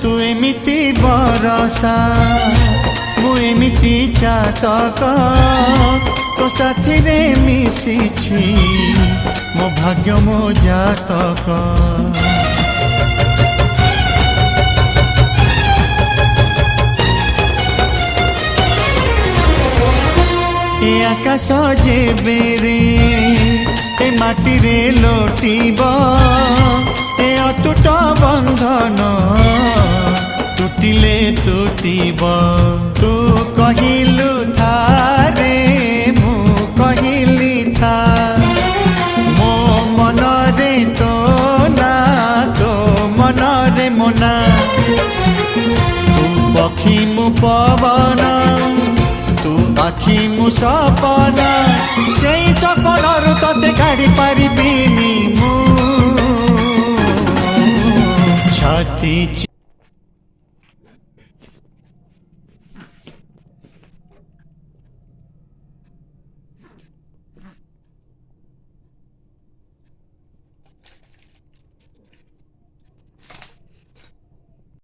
तू एमिति बरसा मु एमिति चातक तो साथी रे मिशिछि मो भाग्य मो जातक। ए आकाश जेबे रे ए माटी रे लोटिब ए अटूट बंधन टूटिले टूटिब। तू कहिलु था रे मु कहिली था मो मन रे तो ना तो मन रे मोना। तू पक्षी मु पवन तू आखि मु सपना से सपनरु तते काढ़ी पारिबिनी मु छाती।